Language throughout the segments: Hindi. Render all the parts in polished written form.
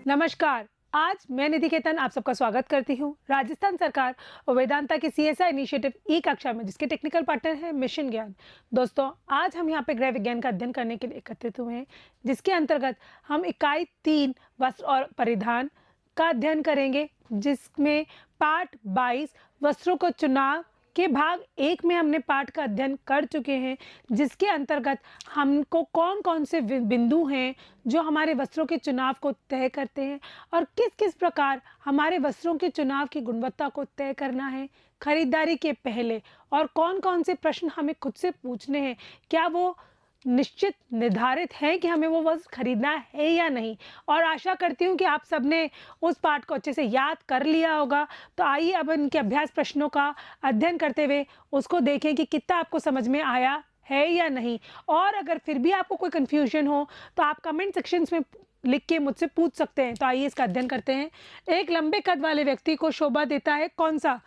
नमस्कार। आज मैं निधि केतन आप सबका स्वागत करती हूँ। राजस्थान सरकार और वेदांता की सीएसआई इनिशिएटिव ई कक्षा में जिसके टेक्निकल पार्टनर है मिशन ज्ञान। दोस्तों, आज हम यहाँ पे गृह विज्ञान का अध्ययन करने के लिए एकत्रित हुए हैं, जिसके अंतर्गत हम इकाई 3 वस्त्र और परिधान का अध्ययन करेंगे, जिसमें पाठ 22 वस्त्रों को चुनाव के भाग 1 में हमने पाठ का अध्ययन कर चुके हैं, जिसके अंतर्गत हमको कौन-कौन से बिंदु हैं जो हमारे वस्त्रों के चुनाव को तय करते हैं और किस-किस प्रकार हमारे वस्त्रों के चुनाव की गुणवत्ता को तय करना है खरीदारी के पहले, और कौन-कौन से प्रश्न हमें खुद से पूछने हैं। क्या वो निश्चित निर्धारित है कि हमें वो वस्त्र खरीदना है या नहीं। और आशा करती हूँ कि आप सबने उस पाठ को अच्छे से याद कर लिया होगा। तो आइए अब इनके अभ्यास प्रश्नों का अध्ययन करते हुए उसको देखें कि कितना आपको समझ में आया है या नहीं। और अगर फिर भी आपको कोई कन्फ्यूजन हो तो आप कमेंट सेक्शंस में लिख के मुझसे पूछ सकते हैं। तो आइए इसका अध्ययन करते हैं। एक लंबे कद वाले व्यक्ति को शोभा देता है कौन सा?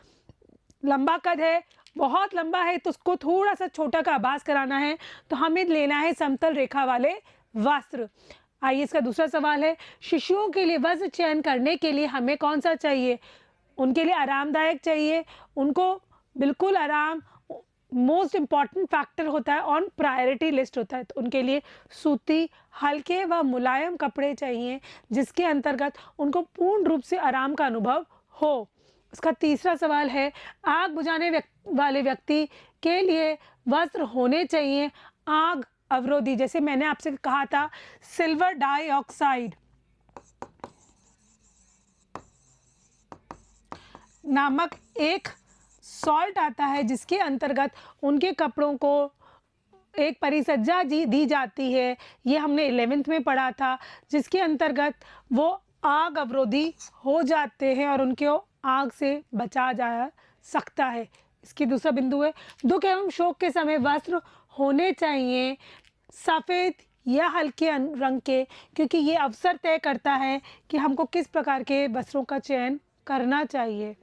लंबा कद है, बहुत लंबा है तो उसको थोड़ा सा छोटा का आभास कराना है, तो हमें लेना है समतल रेखा वाले वस्त्र। आइए इसका दूसरा सवाल है, शिशुओं के लिए वस्त्र चयन करने के लिए हमें कौन सा चाहिए? उनके लिए आरामदायक चाहिए, उनको बिल्कुल आराम मोस्ट इम्पॉर्टेंट फैक्टर होता है, ऑन प्रायोरिटी लिस्ट होता है। तो उनके लिए सूती, हल्के व मुलायम कपड़े चाहिए, जिसके अंतर्गत उनको पूर्ण रूप से आराम का अनुभव हो। इसका तीसरा सवाल है, आग बुझाने वाले व्यक्ति के लिए वस्त्र होने चाहिए आग अवरोधी, जैसे मैंने आपसे कहा था सिल्वर डाइऑक्साइड नामक एक सॉल्ट आता है, जिसके अंतर्गत उनके कपड़ों को एक परिसज्जा दी जाती है। ये हमने 11th में पढ़ा था, जिसके अंतर्गत वो आग अवरोधी हो जाते हैं और उनको आग से बचा जा सकता है। इसकी दूसरा बिंदु है, दुख एवं शोक के समय वस्त्र होने चाहिए सफ़ेद या हल्के रंग के, क्योंकि ये अवसर तय करता है कि हमको किस प्रकार के वस्त्रों का चयन करना चाहिए।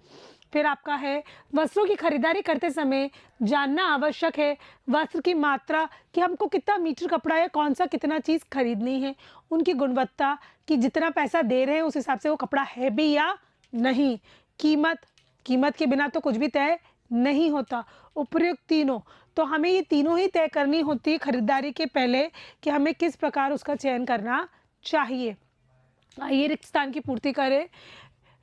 फिर आपका है, वस्त्रों की खरीदारी करते समय जानना आवश्यक है वस्त्र की मात्रा, कि हमको कितना मीटर कपड़ा है, कौन सा कितना चीज़ खरीदनी है, उनकी गुणवत्ता कि जितना पैसा दे रहे हैं उस हिसाब से वो कपड़ा है भी या नहीं। कीमत के बिना तो कुछ भी तय नहीं होता। उपर्युक्त तीनों, तो हमें ये तीनों ही तय करनी होती है खरीदारी के पहले कि हमें किस प्रकार उसका चयन करना चाहिए। आइए रिक्त स्थान की पूर्ति करें।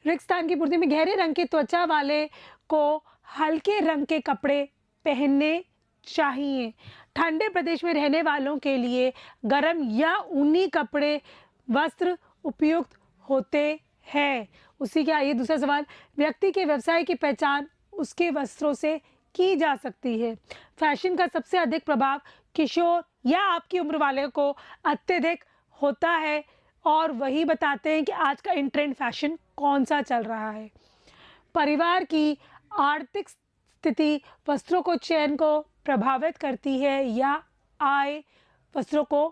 रिक्त स्थान की पूर्ति में गहरे रंग की त्वचा वाले को हल्के रंग के कपड़े पहनने चाहिए। ठंडे प्रदेश में रहने वालों के लिए गर्म या ऊनी कपड़े वस्त्र उपयुक्त होते हैं। उसी के आइए दूसरा सवाल, व्यक्ति के व्यवसाय की पहचान उसके वस्त्रों से की जा सकती है। फैशन का सबसे अधिक प्रभाव किशोर या आपकी उम्र वाले को अत्यधिक होता है, और वही बताते हैं कि आज का इन ट्रेंड फैशन कौन सा चल रहा है। परिवार की आर्थिक स्थिति वस्त्रों को चयन को प्रभावित करती है, या आय वस्त्रों को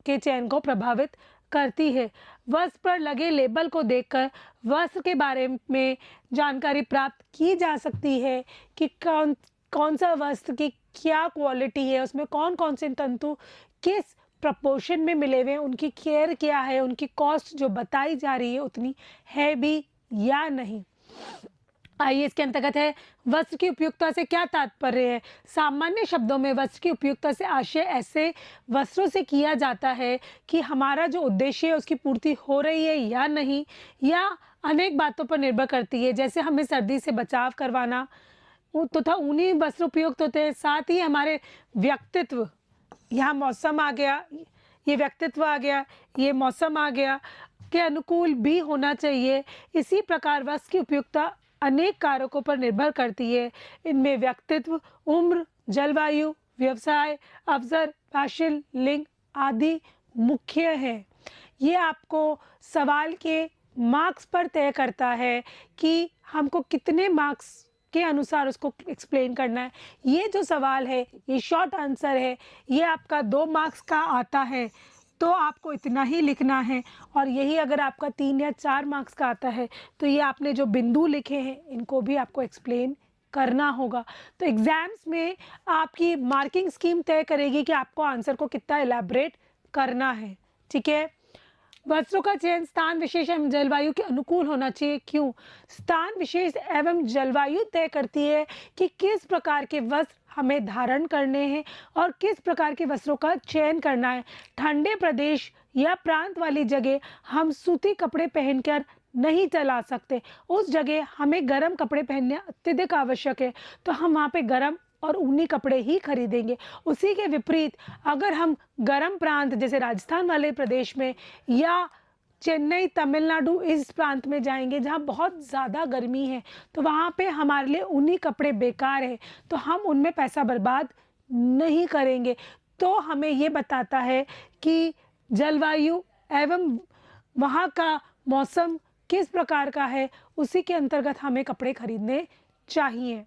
के चयन को प्रभावित करती है। वस्त्र पर लगे लेबल को देखकर वस्त्र के बारे में जानकारी प्राप्त की जा सकती है कि कौन सा वस्त्र की क्या क्वालिटी है, उसमें कौन कौन से तंतु किस प्रपोर्शन में मिले हुए हैं, उनकी केयर क्या है, उनकी कॉस्ट जो बताई जा रही है उतनी है भी या नहीं। आइए इसके अंतर्गत है, वस्त्र की उपयुक्तता से क्या तात्पर्य है। सामान्य शब्दों में वस्त्र की उपयुक्तता से आशय ऐसे वस्त्रों से किया जाता है कि हमारा जो उद्देश्य है उसकी पूर्ति हो रही है या नहीं, या अनेक बातों पर निर्भर करती है। जैसे हमें सर्दी से बचाव करवाना तथा ऊनी वस्त्र उपयुक्त होते हैं। साथ ही हमारे व्यक्तित्व, यहाँ मौसम आ गया, ये व्यक्तित्व आ गया, ये मौसम आ गया, के अनुकूल भी होना चाहिए। इसी प्रकार वस्त्र की उपयुक्तता अनेक कारकों पर निर्भर करती है। इनमें व्यक्तित्व, उम्र, जलवायु, व्यवसाय, अवसर, फैशन, लिंग आदि मुख्य है। ये आपको सवाल के मार्क्स पर तय करता है कि हमको कितने मार्क्स के अनुसार उसको एक्सप्लेन करना है। ये जो सवाल है, ये शॉर्ट आंसर है, ये आपका 2 मार्क्स का आता है, तो आपको इतना ही लिखना है। और यही अगर आपका 3 या 4 मार्क्स का आता है, तो ये आपने जो बिंदु लिखे हैं इनको भी आपको एक्सप्लेन करना होगा। तो एग्ज़ाम्स में आपकी मार्किंग स्कीम तय करेगी कि आपको आंसर को कितना एलैबोरेट करना है। ठीक है, वस्त्रों का चयन स्थान विशेष एवं जलवायु के अनुकूल होना चाहिए। क्यों? स्थान विशेष एवं जलवायु तय करती है कि किस प्रकार के वस्त्र हमें धारण करने हैं और किस प्रकार के वस्त्रों का चयन करना है। ठंडे प्रदेश या प्रांत वाली जगह हम सूती कपड़े पहनकर नहीं चला सकते, उस जगह हमें गर्म कपड़े पहनने अत्यधिक आवश्यक है, तो हम वहाँ पे गर्म और ऊनी कपड़े ही खरीदेंगे। उसी के विपरीत अगर हम गर्म प्रांत जैसे राजस्थान वाले प्रदेश में या चेन्नई, तमिलनाडु इस प्रांत में जाएंगे जहाँ बहुत ज़्यादा गर्मी है, तो वहाँ पे हमारे लिए ऊनी कपड़े बेकार है, तो हम उनमें पैसा बर्बाद नहीं करेंगे। तो हमें ये बताता है कि जलवायु एवं वहाँ का मौसम किस प्रकार का है, उसी के अंतर्गत हमें कपड़े खरीदने चाहिए।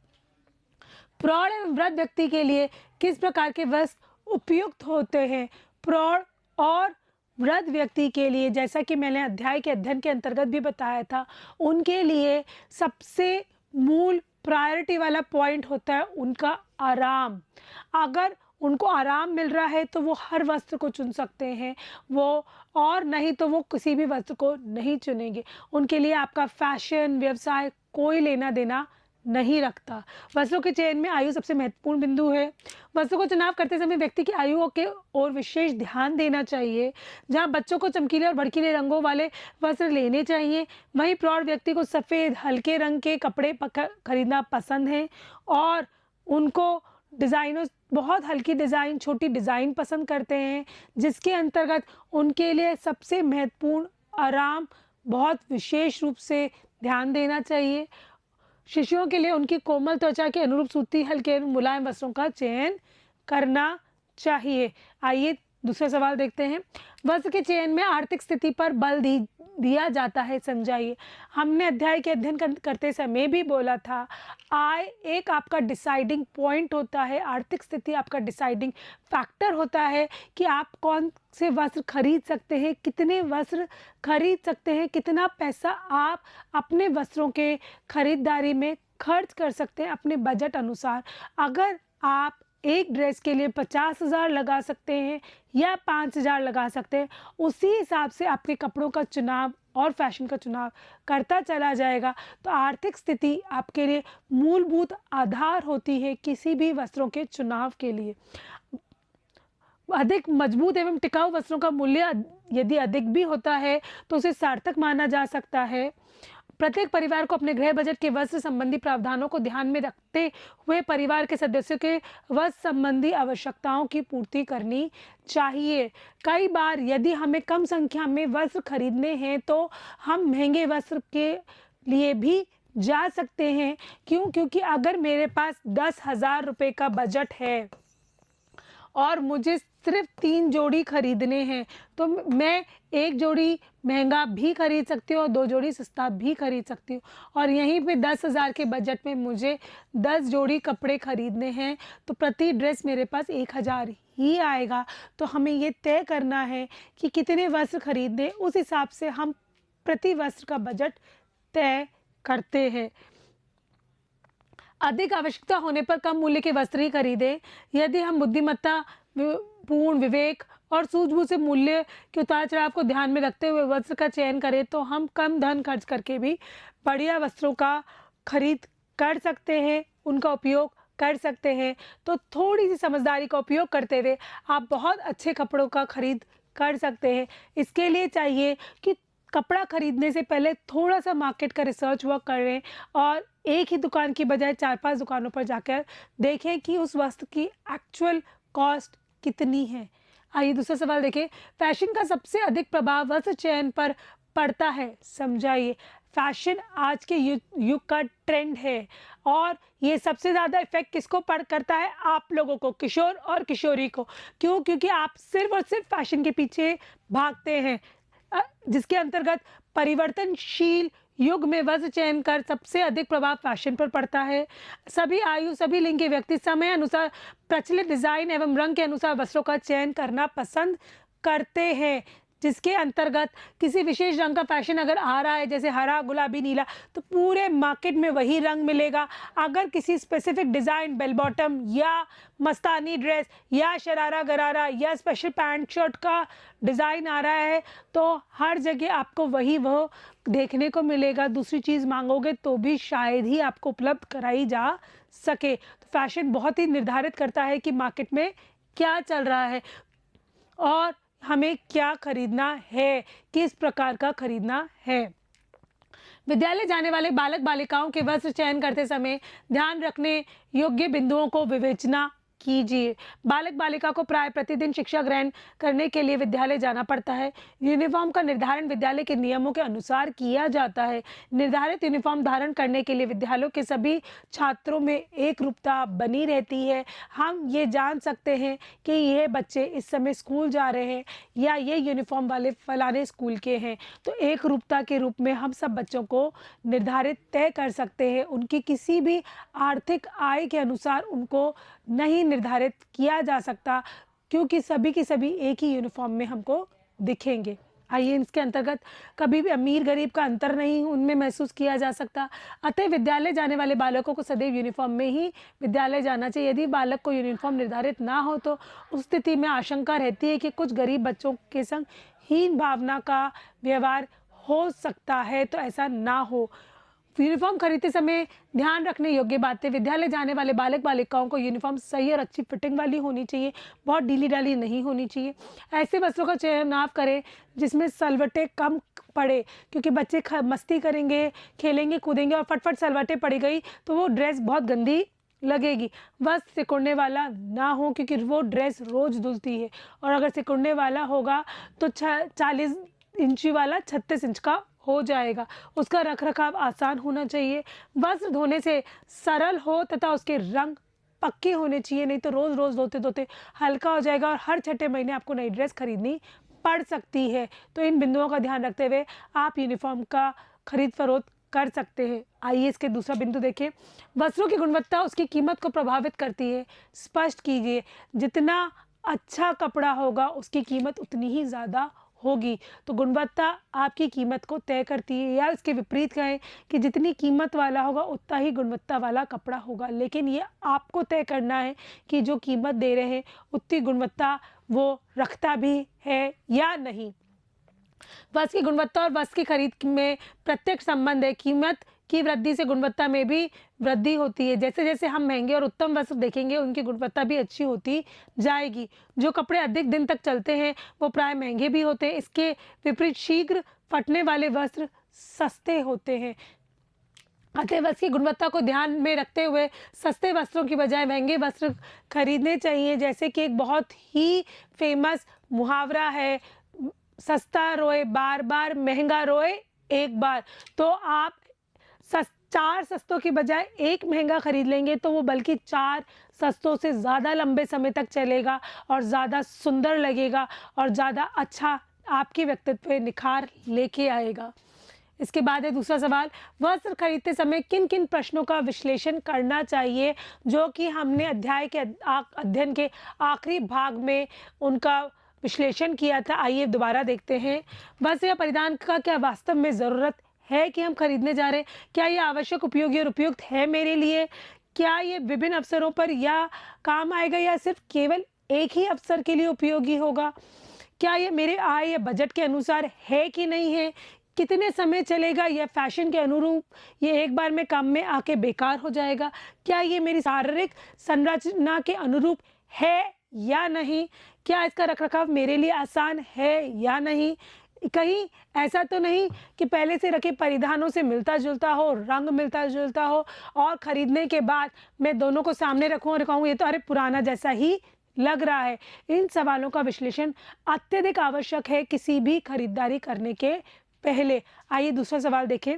प्रौढ़ एवं वृद्ध व्यक्ति के लिए किस प्रकार के वस्त्र उपयुक्त होते हैं? प्रौढ़ और वृद्ध व्यक्ति के लिए, जैसा कि मैंने अध्याय के अध्ययन के अंतर्गत भी बताया था, उनके लिए सबसे मूल प्रायोरिटी वाला पॉइंट होता है उनका आराम। अगर उनको आराम मिल रहा है तो वो हर वस्त्र को चुन सकते हैं, वो और नहीं तो वो किसी भी वस्त्र को नहीं चुनेंगे। उनके लिए आपका फैशन, व्यवसाय कोई लेना देना नहीं रखता। वस्त्रों के चयन में आयु सबसे महत्वपूर्ण बिंदु है। वस्त्रों को चुनाव करते समय व्यक्ति की आयु के ओर विशेष ध्यान देना चाहिए। जहां बच्चों को चमकीले और भड़कीले रंगों वाले वस्त्र लेने चाहिए, वहीं प्रौढ़ व्यक्ति को सफ़ेद हल्के रंग के कपड़े खरीदना पसंद है और उनको डिज़ाइनों बहुत हल्की डिज़ाइन, छोटी डिज़ाइन पसंद करते हैं, जिसके अंतर्गत उनके लिए सबसे महत्वपूर्ण आराम बहुत विशेष रूप से ध्यान देना चाहिए। शिशुओं के लिए उनकी कोमल त्वचा के अनुरूप सूती, हल्के मुलायम वस्त्रों का चयन करना चाहिए। आइए दूसरा सवाल देखते हैं। वस्त्र के चयन में आर्थिक स्थिति पर बल दिया जाता है, समझाइए। हमने अध्याय के अध्ययन करते समय भी बोला था, आय एक आपका डिसाइडिंग पॉइंट होता है, आर्थिक स्थिति आपका डिसाइडिंग फैक्टर होता है कि आप कौन से वस्त्र खरीद सकते हैं, कितने वस्त्र खरीद सकते हैं, कितना पैसा आप अपने वस्त्रों के खरीदारी में खर्च कर सकते हैं अपने बजट अनुसार। अगर आप एक ड्रेस के लिए 50,000 लगा सकते हैं या 5,000 लगा सकते हैं, उसी हिसाब से आपके कपड़ों का चुनाव और फैशन का चुनाव करता चला जाएगा। तो आर्थिक स्थिति आपके लिए मूलभूत आधार होती है किसी भी वस्त्रों के चुनाव के लिए। अधिक मजबूत एवं टिकाऊ वस्त्रों का मूल्य यदि अधिक भी होता है तो उसे सार्थक माना जा सकता है। प्रत्येक परिवार को अपने गृह बजट के वस्त्र संबंधी प्रावधानों को ध्यान में रखते हुए परिवार के सदस्यों के वस्त्र संबंधी आवश्यकताओं की पूर्ति करनी चाहिए। कई बार यदि हमें कम संख्या में वस्त्र खरीदने हैं तो हम महंगे वस्त्र के लिए भी जा सकते हैं। क्यों? क्योंकि अगर मेरे पास 10,000 रुपये का बजट है और मुझे सिर्फ 3 जोड़ी खरीदने हैं, तो मैं 1 जोड़ी महंगा भी खरीद सकती हूँ और 2 जोड़ी सस्ता भी खरीद सकती हूँ। और यहीं पे 10,000 के बजट में मुझे 10 जोड़ी कपड़े खरीदने हैं, तो प्रति ड्रेस मेरे पास 1,000 ही आएगा। तो हमें ये तय करना है कि कितने वस्त्र खरीदने, उस हिसाब से हम प्रति वस्त्र का बजट तय करते हैं। अधिक आवश्यकता होने पर कम मूल्य के वस्त्र ही खरीदें। यदि हम बुद्धिमत्ता, पूर्ण विवेक और सूझबूझ से मूल्य के उतार चढ़ाव को ध्यान में रखते हुए वस्त्र का चयन करें तो हम कम धन खर्च करके भी बढ़िया वस्त्रों का खरीद कर सकते हैं, उनका उपयोग कर सकते हैं। तो थोड़ी सी समझदारी का उपयोग करते हुए आप बहुत अच्छे कपड़ों का खरीद कर सकते हैं। इसके लिए चाहिए कि कपड़ा खरीदने से पहले थोड़ा सा मार्केट का रिसर्च वर्क करें और एक ही दुकान की बजाय 4-5 दुकानों पर जाकर देखें कि उस वस्त्र की एक्चुअल कॉस्ट कितनी है। आइए दूसरा सवाल देखें। फैशन का सबसे अधिक प्रभाव वस्त्र चयन पर पड़ता है, समझाइए। फैशन आज के युग का ट्रेंड है और ये सबसे ज़्यादा इफेक्ट किसको करता है? आप लोगों को, किशोर और किशोरी को। क्यों? क्योंकि आप सिर्फ और सिर्फ फैशन के पीछे भागते हैं, जिसके अंतर्गत परिवर्तनशील युग में वस्त्र चयन कर सबसे अधिक प्रभाव फैशन पर पड़ता है। सभी आयु, सभी लिंग के व्यक्ति समय अनुसार प्रचलित डिजाइन एवं रंग के अनुसार वस्त्रों का चयन करना पसंद करते हैं। जिसके अंतर्गत किसी विशेष रंग का फैशन अगर आ रहा है, जैसे हरा, गुलाबी, नीला, तो पूरे मार्केट में वही रंग मिलेगा। अगर किसी स्पेसिफिक डिज़ाइन, बेल बॉटम या मस्तानी ड्रेस या शरारा गरारा या स्पेशल पैंट शर्ट का डिज़ाइन आ रहा है, तो हर जगह आपको वो देखने को मिलेगा। दूसरी चीज़ मांगोगे तो भी शायद ही आपको उपलब्ध कराई जा सके। तो फैशन बहुत ही निर्धारित करता है कि मार्केट में क्या चल रहा है और हमें क्या खरीदना है, किस प्रकार का खरीदना है। विद्यालय जाने वाले बालक बालिकाओं के वस्त्र चयन करते समय ध्यान रखने योग्य बिंदुओं को विवेचना कीजिए। बालक बालिका को प्राय प्रतिदिन शिक्षा ग्रहण करने के लिए विद्यालय जाना पड़ता है। यूनिफॉर्म का निर्धारण विद्यालय के नियमों के अनुसार किया जाता है। निर्धारित यूनिफॉर्म धारण करने के लिए विद्यालयों के सभी छात्रों में एक रूपता बनी रहती है। हम ये जान सकते हैं कि ये बच्चे इस समय स्कूल जा रहे हैं या ये यूनिफॉर्म वाले फलाने स्कूल के हैं। तो एक रूपता के रूप में हम सब बच्चों को निर्धारित तय कर सकते हैं। उनकी किसी भी आर्थिक आय के अनुसार उनको नहीं निर्धारित किया जा सकता, क्योंकि सभी की सभी एक ही यूनिफॉर्म में हमको दिखेंगे। आइए, इसके अंतर्गत कभी भी अमीर गरीब का अंतर नहीं उनमें महसूस किया जा सकता। अतः विद्यालय जाने वाले बालकों को सदैव यूनिफॉर्म में ही विद्यालय जाना चाहिए। यदि बालक को यूनिफॉर्म निर्धारित ना हो तो उस स्थिति में आशंका रहती है कि कुछ गरीब बच्चों के संग हीन भावना का व्यवहार हो सकता है। तो ऐसा ना हो। यूनिफॉर्म खरीदते समय ध्यान रखने योग्य बातें। विद्यालय जाने वाले बालक बालिकाओं को यूनिफॉर्म सही और अच्छी फिटिंग वाली होनी चाहिए, बहुत ढीली ढाली नहीं होनी चाहिए। ऐसे वस्त्रों का चुनाव करें जिसमें सलवटें कम पड़े, क्योंकि बच्चे मस्ती करेंगे, खेलेंगे कूदेंगे और फटफट सलवटें पड़ गई तो वो ड्रेस बहुत गंदी लगेगी। वस्त्र सिकुड़ने वाला ना हो, क्योंकि वो ड्रेस रोज धुलती है, और अगर सिकुड़ने वाला होगा तो 40 इंची वाला 36 इंच का हो जाएगा। उसका रखरखाव आसान होना चाहिए। वस्त्र धोने से सरल हो तथा उसके रंग पक्के होने चाहिए, नहीं तो रोज रोज धोते धोते हल्का हो जाएगा और हर छठे महीने आपको नई ड्रेस खरीदनी पड़ सकती है। तो इन बिंदुओं का ध्यान रखते हुए आप यूनिफॉर्म का खरीद फरोख्त कर सकते हैं। आइए इसके दूसरा बिंदु देखें। वस्त्रों की गुणवत्ता उसकी कीमत को प्रभावित करती है। स्पष्ट कीजिए, जितना अच्छा कपड़ा होगा उसकी कीमत उतनी ही ज़्यादा होगी। तो गुणवत्ता आपकी कीमत को तय करती है, या इसके विपरीत कहें कि जितनी कीमत वाला होगा उतना ही गुणवत्ता वाला कपड़ा होगा। लेकिन ये आपको तय करना है कि जो कीमत दे रहे हैं उतनी गुणवत्ता वो रखता भी है या नहीं। वस्त्र की गुणवत्ता और वस्त्र की खरीद में प्रत्यक्ष संबंध है। कीमत की वृद्धि से गुणवत्ता में भी वृद्धि होती है। जैसे जैसे हम महंगे और उत्तम वस्त्र देखेंगे उनकी गुणवत्ता भी अच्छी होती जाएगी। जो कपड़े अधिक दिन तक चलते हैं वो प्राय महंगे भी होते हैं। इसके विपरीत शीघ्र फटने वाले वस्त्र सस्ते होते हैं। अतः वस्त्र की गुणवत्ता को ध्यान में रखते हुए सस्ते वस्त्रों की बजाय महंगे वस्त्र खरीदने चाहिए। जैसे कि एक बहुत ही फेमस मुहावरा है, सस्ता रोए बार बार, महंगा रोए एक बार। तो आप 4 सस्तों की बजाय एक महंगा खरीद लेंगे तो वो बल्कि 4 सस्तों से ज़्यादा लंबे समय तक चलेगा और ज़्यादा सुंदर लगेगा और ज़्यादा अच्छा आपके व्यक्तित्व पे निखार लेके आएगा। इसके बाद है दूसरा सवाल, वस्त्र खरीदते समय किन किन प्रश्नों का विश्लेषण करना चाहिए, जो कि हमने अध्याय के अध्ययन के आखिरी भाग में उनका विश्लेषण किया था। आइए दोबारा देखते हैं। वस्त्र या परिधान का क्या वास्तव में ज़रूरत है कि हम खरीदने जा रहे हैं? क्या ये आवश्यक, उपयोगी और उपयुक्त है मेरे लिए? क्या ये विभिन्न अवसरों पर या काम आएगा या सिर्फ केवल एक ही अवसर के लिए उपयोगी होगा? क्या ये मेरे आय या बजट के अनुसार है कि नहीं है? कितने समय चलेगा या फैशन के अनुरूप ये एक बार में काम में आके बेकार हो जाएगा? क्या ये मेरी शारीरिक संरचना के अनुरूप है या नहीं? क्या इसका रखरखाव मेरे लिए आसान है या नहीं? कहीं ऐसा तो नहीं कि पहले से रखे परिधानों से मिलता जुलता हो, रंग मिलता जुलता हो और खरीदने के बाद मैं दोनों को सामने रखूं और कहूं ये तो अरे पुराना जैसा ही लग रहा है। इन सवालों का विश्लेषण अत्यधिक आवश्यक है किसी भी खरीदारी करने के पहले। आइए दूसरा सवाल देखें।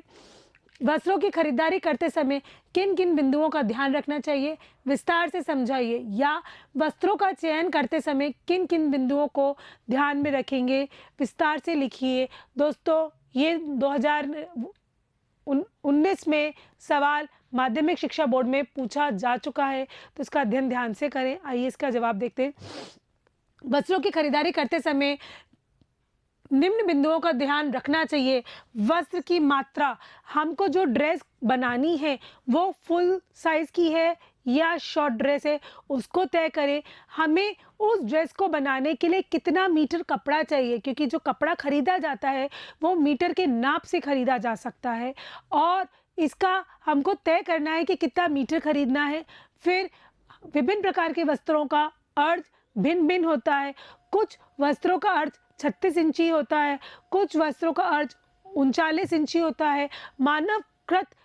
वस्त्रों की खरीदारी करते समय किन किन बिंदुओं का ध्यान रखना चाहिए, विस्तार से समझाइए। या वस्त्रों का चयन करते समय किन किन बिंदुओं को ध्यान में रखेंगे, विस्तार से लिखिए। दोस्तों, ये 2019 में सवाल माध्यमिक शिक्षा बोर्ड में पूछा जा चुका है, तो इसका अध्ययन ध्यान से करें। आइए इसका जवाब देखते हैं। वस्त्रों की खरीदारी करते समय निम्न बिंदुओं का ध्यान रखना चाहिए। वस्त्र की मात्रा, हमको जो ड्रेस बनानी है वो फुल साइज की है या शॉर्ट ड्रेस है, उसको तय करें। हमें उस ड्रेस को बनाने के लिए कितना मीटर कपड़ा चाहिए, क्योंकि जो कपड़ा खरीदा जाता है वो मीटर के नाप से खरीदा जा सकता है, और इसका हमको तय करना है कि कितना मीटर खरीदना है। फिर विभिन्न प्रकार के वस्त्रों का अर्थ भिन्न-भिन्न होता है। कुछ वस्त्रों का अर्थ 36 इंची होता है, कुछ वस्त्रों का अर्थ 39 इंची होता है। मानवकृत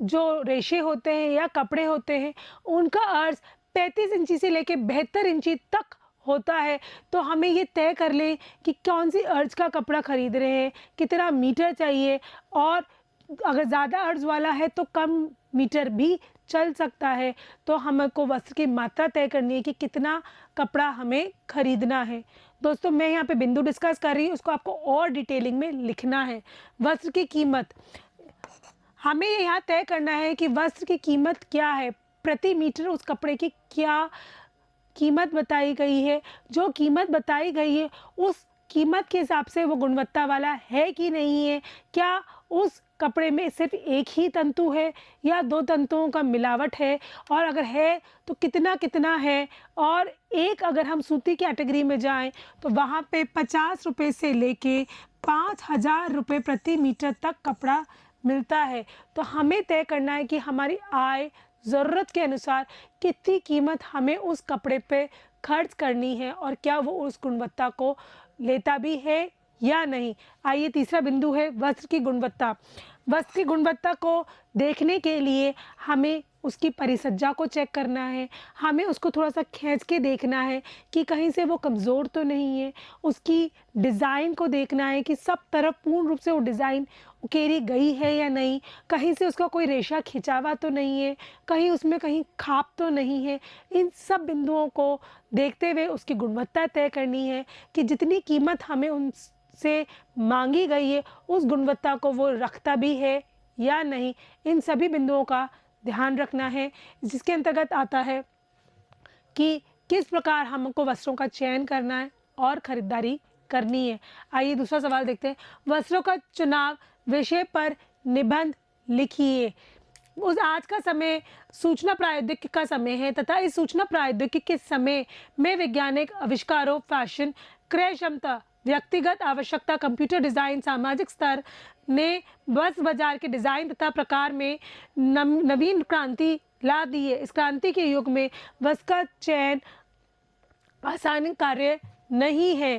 जो रेशे होते हैं या कपड़े होते हैं, उनका अर्थ 35 इंची से लेके 72 इंची तक होता है। तो हमें ये तय कर लें कि कौन-सी अर्ज का कपड़ा खरीद रहे हैं, कितना मीटर चाहिए, और अगर ज़्यादा अर्ज वाला है तो कम मीटर भी चल सकता है। तो हमको वस्त्र की मात्रा तय करनी है कि कितना कपड़ा हमें खरीदना है। दोस्तों, मैं यहाँ पे बिंदु डिस्कस कर रही हूँ, उसको आपको और डिटेलिंग में लिखना है। वस्त्र की कीमत, हमें यहाँ तय करना है कि वस्त्र की कीमत क्या है, प्रति मीटर उस कपड़े की क्या कीमत बताई गई है। जो कीमत बताई गई है उस कीमत के हिसाब से वो गुणवत्ता वाला है कि नहीं है। क्या उस कपड़े में सिर्फ एक ही तंतु है या 2 तंतुओं का मिलावट है, और अगर है तो कितना कितना है। और एक अगर हम सूती कैटेगरी में जाएं तो वहाँ पे 50 रुपये से लेके 5000 रुपये प्रति मीटर तक कपड़ा मिलता है। तो हमें तय करना है कि हमारी आय ज़रूरत के अनुसार कितनी कीमत हमें उस कपड़े पे खर्च करनी है, और क्या वो उस गुणवत्ता को लेता भी है या नहीं। आइए, तीसरा बिंदु है वस्त्र की गुणवत्ता। वस्त्र की गुणवत्ता को देखने के लिए हमें उसकी परिसज्जा को चेक करना है। हमें उसको थोड़ा-सा खींच के देखना है कि कहीं से वो कमज़ोर तो नहीं है। उसकी डिज़ाइन को देखना है कि सब तरफ पूर्ण रूप से वो डिज़ाइन उकेरी गई है या नहीं, कहीं से उसका कोई रेशा खिंचावा तो नहीं है, कहीं उसमें कहीं खाप तो नहीं है। इन सब बिंदुओं को देखते हुए उसकी गुणवत्ता तय करनी है कि जितनी कीमत हमें उनसे मांगी गई है उस गुणवत्ता को वो रखता भी है या नहीं। इन सभी बिंदुओं का ध्यान रखना है, जिसके अंतर्गत आता है कि किस प्रकार हमको वस्त्रों का चयन करना है और खरीदारी करनी है। आइए दूसरा सवाल देखते हैं। वस्त्रों का चुनाव विषय पर निबंध लिखिए। उस आज का समय सूचना प्रौद्योगिकी का समय है, तथा इस सूचना प्रौद्योगिकी के समय में वैज्ञानिक आविष्कारों, फैशन, क्रय क्षमता, व्यक्तिगत आवश्यकता, कंप्यूटर डिज़ाइन, सामाजिक स्तर ने वस्त्र बाजार के डिज़ाइन तथा प्रकार में नवीन क्रांति ला दी है। इस क्रांति के युग में वस्त्र का चयन आसान कार्य नहीं है।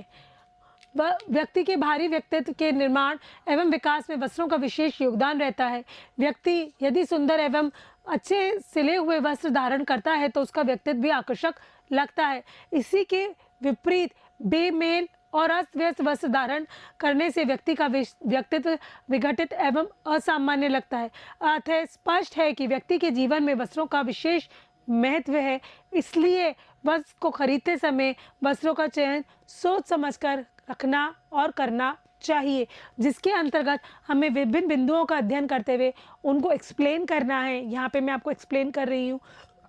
व्यक्ति के भारी व्यक्तित्व के निर्माण एवं विकास में वस्त्रों का विशेष योगदान रहता है। व्यक्ति यदि सुंदर एवं अच्छे सिले हुए वस्त्र धारण करता है तो उसका व्यक्तित्व भी आकर्षक लगता है। इसी के विपरीत बेमेल और अस्त व्यस्त वस्त्र धारण करने से व्यक्ति का व्यक्तित्व विघटित एवं असामान्य लगता है। अतः स्पष्ट है कि व्यक्ति के जीवन में वस्त्रों का विशेष महत्व है। इसलिए वस्त्र को खरीदते समय वस्त्रों का चयन सोच समझकर रखना और करना चाहिए, जिसके अंतर्गत हमें विभिन्न बिंदुओं का अध्ययन करते हुए उनको एक्सप्लेन करना है। यहाँ पे मैं आपको एक्सप्लेन कर रही हूँ,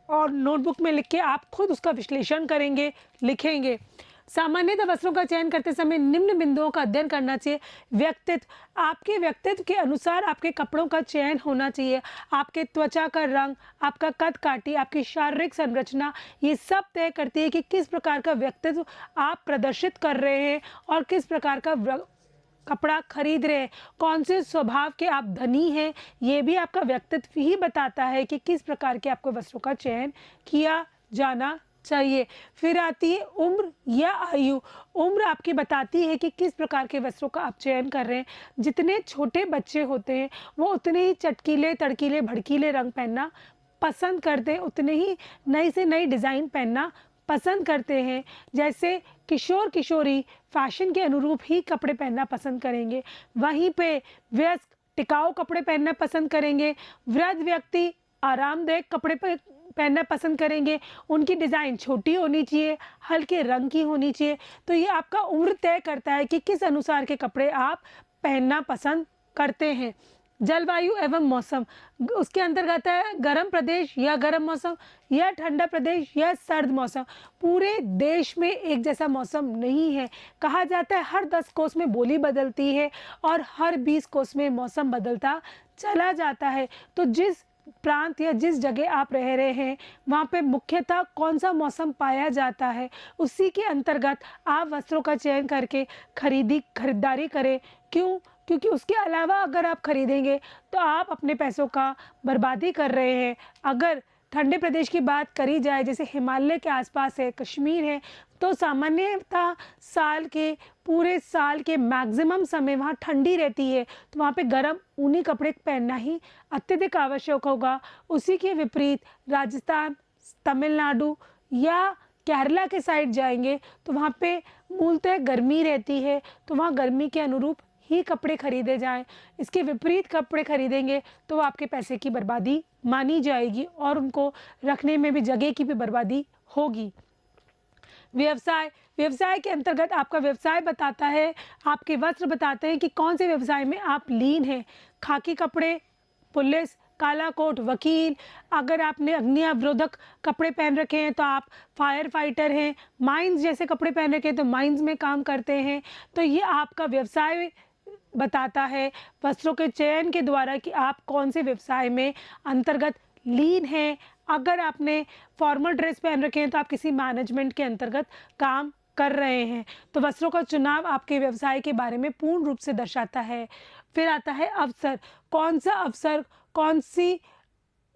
और नोटबुक में लिख के आप खुद उसका विश्लेषण करेंगे, लिखेंगे। सामान्यतः वस्त्रों का चयन करते समय निम्न बिंदुओं का अध्ययन करना चाहिए। व्यक्तित्व, आपके व्यक्तित्व के अनुसार आपके कपड़ों का चयन होना चाहिए। आपके त्वचा का रंग, आपका कद काठी, आपकी शारीरिक संरचना, ये सब तय करती है कि किस प्रकार का व्यक्तित्व आप प्रदर्शित कर रहे हैं और किस प्रकार का कपड़ा खरीद रहे हैं। कौन से स्वभाव के आप धनी हैं, ये भी आपका व्यक्तित्व ही बताता है कि किस प्रकार के आपको वस्त्रों का चयन किया जाना चाहिए। फिर आती है उम्र या आयु। उम्र आपकी बताती है कि किस प्रकार के वस्त्रों का आप चयन कर रहे हैं। जितने छोटे बच्चे होते हैं वो उतने ही चटकीले, तड़कीले, भड़कीले रंग पहनना पसंद करते हैं, उतने ही नई से नई डिज़ाइन पहनना पसंद करते हैं। जैसे किशोर किशोरी फैशन के अनुरूप ही कपड़े पहनना पसंद करेंगे, वहीं पे वयस्क टिकाऊ कपड़े पहनना पसंद करेंगे। वृद्ध व्यक्ति आरामदायक कपड़े पहनना पसंद करेंगे। उनकी डिज़ाइन छोटी होनी चाहिए, हल्के रंग की होनी चाहिए। तो ये आपका उम्र तय करता है कि किस अनुसार के कपड़े आप पहनना पसंद करते हैं। जलवायु एवं मौसम, उसके अंतर्गत है गर्म प्रदेश या गर्म मौसम या ठंडा प्रदेश या सर्द मौसम। पूरे देश में एक जैसा मौसम नहीं है। कहा जाता है हर 10 कोस में बोली बदलती है और हर 20 कोस में मौसम बदलता चला जाता है। तो जिस प्रांत या जिस जगह आप रह रहे हैं वहाँ पे मुख्यतः कौन सा मौसम पाया जाता है, उसी के अंतर्गत आप वस्त्रों का चयन करके खरीदारी करें। क्यों? क्योंकि उसके अलावा अगर आप खरीदेंगे तो आप अपने पैसों का बर्बादी कर रहे हैं। अगर ठंडे प्रदेश की बात करी जाए, जैसे हिमालय के आसपास है, कश्मीर है, तो सामान्यतः पूरे साल के मैक्सिमम समय वहाँ ठंडी रहती है, तो वहाँ पे गर्म ऊनी कपड़े पहनना ही अत्यधिक आवश्यक होगा। उसी के विपरीत राजस्थान, तमिलनाडु या केरला के साइड जाएंगे तो वहाँ पे मूलतः गर्मी रहती है, तो वहाँ गर्मी के अनुरूप ही कपड़े खरीदे जाएं। इसके विपरीत कपड़े खरीदेंगे तो आपके पैसे की बर्बादी मानी जाएगी और उनको रखने में भी जगह की भी बर्बादी होगी। व्यवसाय, व्यवसाय के अंतर्गत आपका व्यवसाय बताता है, आपके वस्त्र बताते हैं कि कौन से व्यवसाय में आप लीन हैं। खाकी कपड़े, पुलिस, काला कोट, वकील, अगर आपने अग्नि अवरोधक कपड़े पहन रखे हैं तो आप फायर फाइटर हैं। माइंस जैसे कपड़े पहन रखे हैं तो माइंस में काम करते हैं। तो ये आपका व्यवसाय बताता है वस्त्रों के चयन के द्वारा कि आप कौन से व्यवसाय में अंतर्गत लीन हैं। अगर आपने फॉर्मल ड्रेस पहन रखे हैं तो आप किसी मैनेजमेंट के अंतर्गत काम कर रहे हैं। तो वस्त्रों का चुनाव आपके व्यवसाय के बारे में पूर्ण रूप से दर्शाता है। फिर आता है अवसर, कौन सा अवसर, कौन सी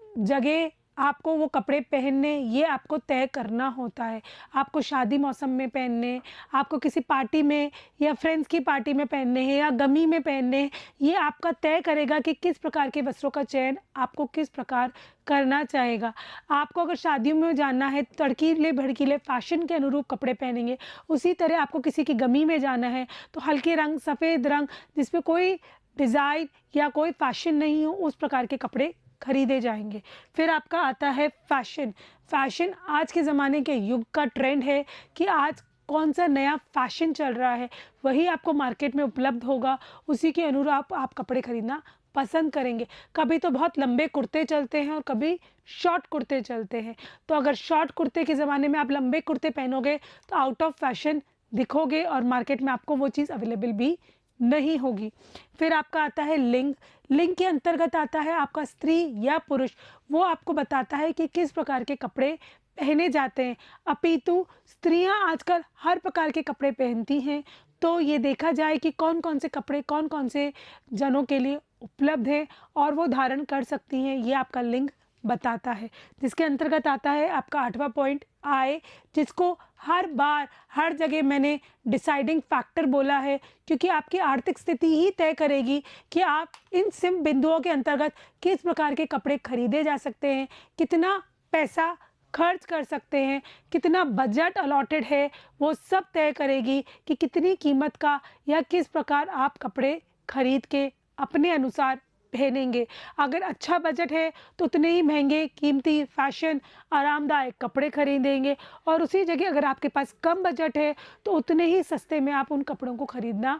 जगह आपको वो कपड़े पहनने, ये आपको तय करना होता है। आपको शादी मौसम में पहनने, आपको किसी पार्टी में या फ्रेंड्स की पार्टी में पहनने हैं या गमी में पहनने हैं, ये आपका तय करेगा कि किस प्रकार के वस्त्रों का चयन आपको किस प्रकार करना चाहेगा। आपको अगर शादियों में जाना है, तड़कीले भड़कीले फैशन के अनुरूप कपड़े पहनेंगे। उसी तरह आपको किसी की गमी में जाना है तो हल्के रंग, सफ़ेद रंग, जिसपे कोई डिज़ाइन या कोई फैशन नहीं हो, उस प्रकार के कपड़े खरीदे जाएंगे। फिर आपका आता है फैशन। फैशन आज के ज़माने के युग का ट्रेंड है कि आज कौन सा नया फैशन चल रहा है वही आपको मार्केट में उपलब्ध होगा, उसी के अनुरूप आप कपड़े खरीदना पसंद करेंगे। कभी तो बहुत लंबे कुर्ते चलते हैं और कभी शॉर्ट कुर्ते चलते हैं। तो अगर शॉर्ट कुर्ते के ज़माने में आप लंबे कुर्ते पहनोगे तो आउट ऑफ फैशन दिखोगे और मार्केट में आपको वो चीज़ अवेलेबल भी नहीं होगी। फिर आपका आता है लिंग। लिंग के अंतर्गत आता है आपका स्त्री या पुरुष। वो आपको बताता है कि किस प्रकार के कपड़े पहने जाते हैं। अपितु स्त्रियां आजकल हर प्रकार के कपड़े पहनती हैं। तो ये देखा जाए कि कौन कौन से कपड़े कौन कौन से जनों के लिए उपलब्ध हैं और वो धारण कर सकती हैं, ये आपका लिंग बताता है। जिसके अंतर्गत आता है आपका 8वां पॉइंट आय, जिसको हर बार हर जगह मैंने डिसाइडिंग फैक्टर बोला है, क्योंकि आपकी आर्थिक स्थिति ही तय करेगी कि आप इन सिम बिंदुओं के अंतर्गत किस प्रकार के कपड़े खरीदे जा सकते हैं, कितना पैसा खर्च कर सकते हैं, कितना बजट अलॉटेड है, वो सब तय करेगी कि कितनी कीमत का या किस प्रकार आप कपड़े खरीद के अपने अनुसार पहनेंगे। अगर अच्छा बजट है तो उतने ही महंगे, कीमती, फैशन, आरामदायक कपड़े खरीदेंगे और उसी जगह अगर आपके पास कम बजट है तो उतने ही सस्ते में आप उन कपड़ों को खरीदना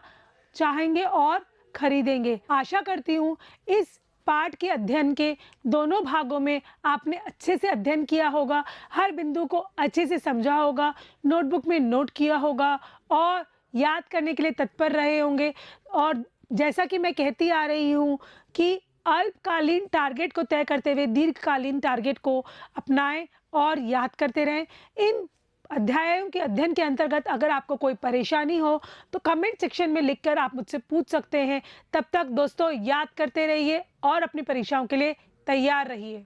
चाहेंगे और खरीदेंगे। आशा करती हूँ इस पाठ के अध्ययन के दोनों भागों में आपने अच्छे से अध्ययन किया होगा, हर बिंदु को अच्छे से समझा होगा, नोटबुक में नोट किया होगा और याद करने के लिए तत्पर रहे होंगे। और जैसा कि मैं कहती आ रही हूँ कि अल्पकालीन टारगेट को तय करते हुए दीर्घकालीन टारगेट को अपनाएं और याद करते रहें। इन अध्यायों के अध्ययन के अंतर्गत अगर आपको कोई परेशानी हो तो कमेंट सेक्शन में लिखकर आप मुझसे पूछ सकते हैं। तब तक दोस्तों याद करते रहिए और अपनी परीक्षाओं के लिए तैयार रहिए।